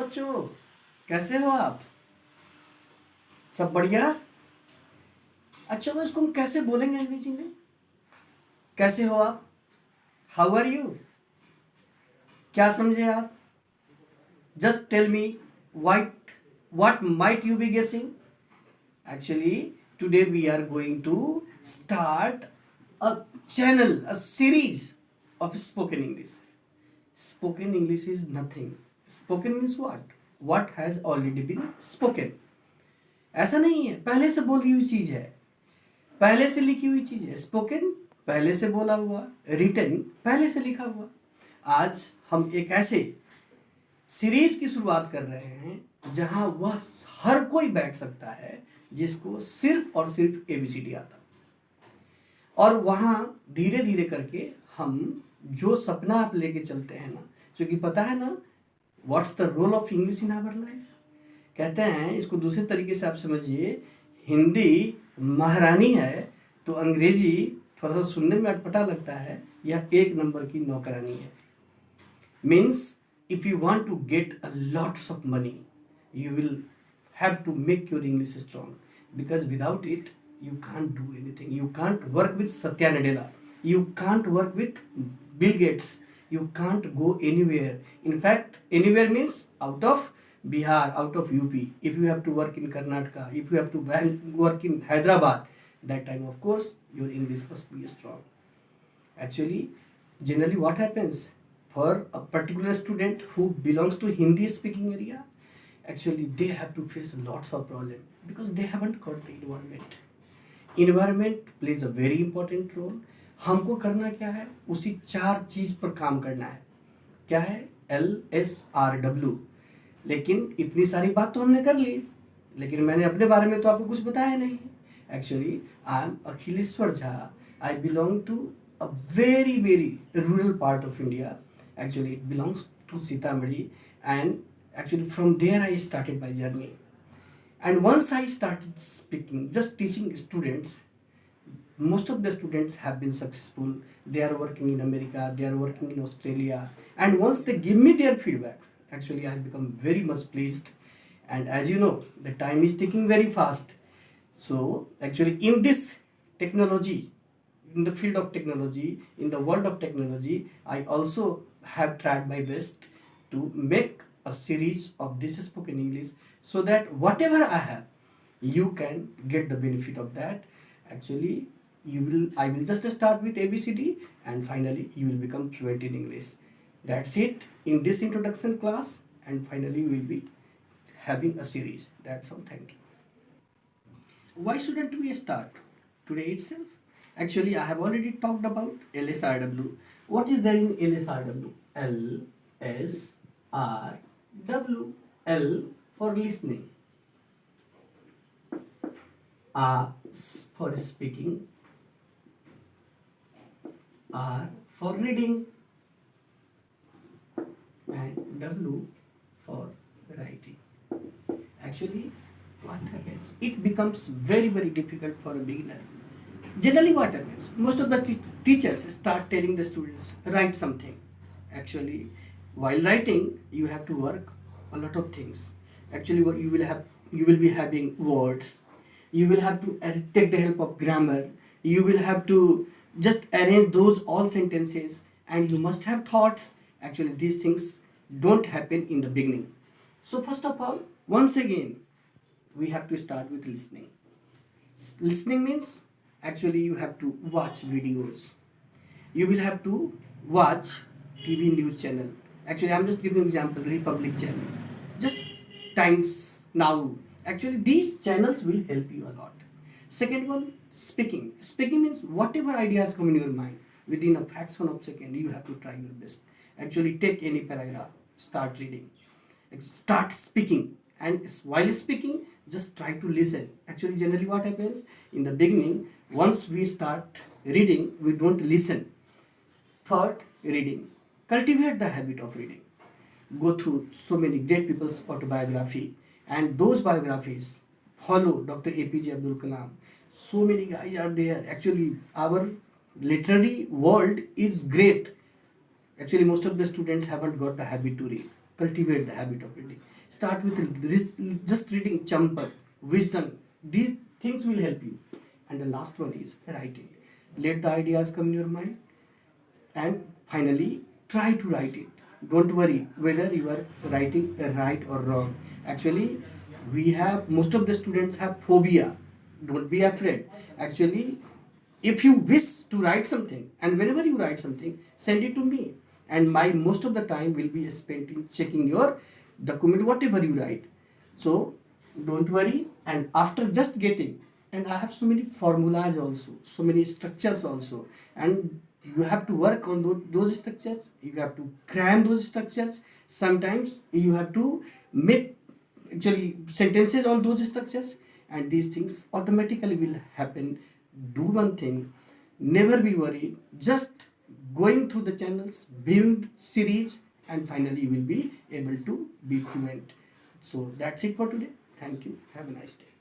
बच्चों, कैसे हो आप? सब बढ़िया? अच्छा, मैं इसको हम कैसे बोलेंगे अंग्रेजी में? कैसे हो आप? How are you? क्या समझे आप? Just tell me what might you be guessing? Actually, today we are going to start a channel, a series of spoken English. Spoken English is nothing. Spoken means what? What has already been spoken. ऐसा नहीं है पहले से बोली हुई चीज है, पहले से लिखी हुई चीज है। स्पोकन पहले से बोला हुआ, रिटन पहले से लिखा हुआ। आज हम एक ऐसे सीरीज की शुरुआत कर रहे हैं जहां वह हर कोई बैठ सकता है जिसको सिर्फ और सिर्फ एबीसीडी आता, और वहां धीरे धीरे करके हम जो सपना आप लेके चलते हैं ना, क्योंकि पता है ना what's the role of English in our life. कहते हैं, इसको दूसरे तरीके से आप समझिए, हिंदी महारानी है तो अंग्रेजी थोड़ा सा सुनने में अटपटा लगता है, यह एक नंबर की नौकरानी है। Means if you want to get a lots of money, you will have to make your English strong, because without it you can't do anything. You can't work with Satya Nadella, you can't work with Bill Gates, you can't go anywhere. In fact, anywhere means out of Bihar, out of UP. If you have to work in Karnataka, if you have to work in Hyderabad, that time of course your English must be strong. Actually, generally what happens for a particular student who belongs to Hindi speaking area, actually they have to face lots of problem because they haven't got the environment. Environment plays a very important role. हमको करना क्या है, उसी 4 चीज पर काम करना है। क्या है? LSRW। लेकिन इतनी सारी बात तो हमने कर ली, लेकिन मैंने अपने बारे में तो आपको कुछ बताया नहीं। Actually I am Akhileshwar Jha. I belong to a very rural part of India. Actually it belongs to Sitamarhi, and actually from there I started my journey. And once I started speaking, just teaching students, most of the students have been successful. They are working in America, they are working in Australia, and once they give me their feedback, actually I have become very much pleased. And as you know, the time is ticking very fast. So actually in this technology, in the field of technology, in the world of technology, I also have tried my best to make a series of this spoken English, so that whatever I have, you can get the benefit of that. Actually, I will just start with ABCD, and finally you will become fluent in English. That's it in this introduction class, and finally we will be having a series. That's all. Thank you. Why shouldn't we start today itself? Actually, I have already talked about LSRW. What is there in LSRW? LSRW. L for listening, R for speaking, R for reading, and W for writing. Actually, what happens? It becomes very difficult for a beginner. Generally what happens, most of the teachers start telling the students, write something. Actually, while writing you have to work a lot of things. Actually, what you will be having words, you will have to take the help of grammar, you will have to just arrange those all sentences, and you must have thoughts. Actually, these things don't happen in the beginning. So first of all, once again, we have to start with listening. Listening means, actually you have to watch videos, you will have to watch TV news channel. Actually I'm just giving example, Republic channel, just Times Now. Actually these channels will help you a lot. Second one, speaking. Speaking means whatever ideas come in your mind, within a fraction of second you have to try your best. Actually take any paragraph, start reading, start speaking, and while speaking just try to listen. Actually generally what happens in the beginning, once we start reading we don't listen. Third, reading. Cultivate the habit of reading. Go through so many great people's autobiography, and those biographies follow Dr. APJ Abdul Kalam. So many guys are there. Actually our literary world is great. Actually most of the students haven't got the habit to read. Cultivate the habit of reading. Start with just reading Champak, wisdom. These things will help you. And the last one is writing. Let the ideas come in your mind, and finally try to write it. Don't worry whether you are writing right or wrong. Actually, we have most of the students have phobia. Don't be afraid. Actually, if you wish to write something, and whenever you write something, send it to me, and my most of the time will be spent in checking your document, whatever you write. So don't worry. And after just getting, and I have so many formulas also, so many structures also, and you have to work on those structures. You have to cram those structures. Sometimes you have to make actually sentences on those structures, and these things automatically will happen. Do one thing, never be worried, just going through the channels, viewing series, and finally you will be able to be fluent. So that's it for today. Thank you. Have a nice day.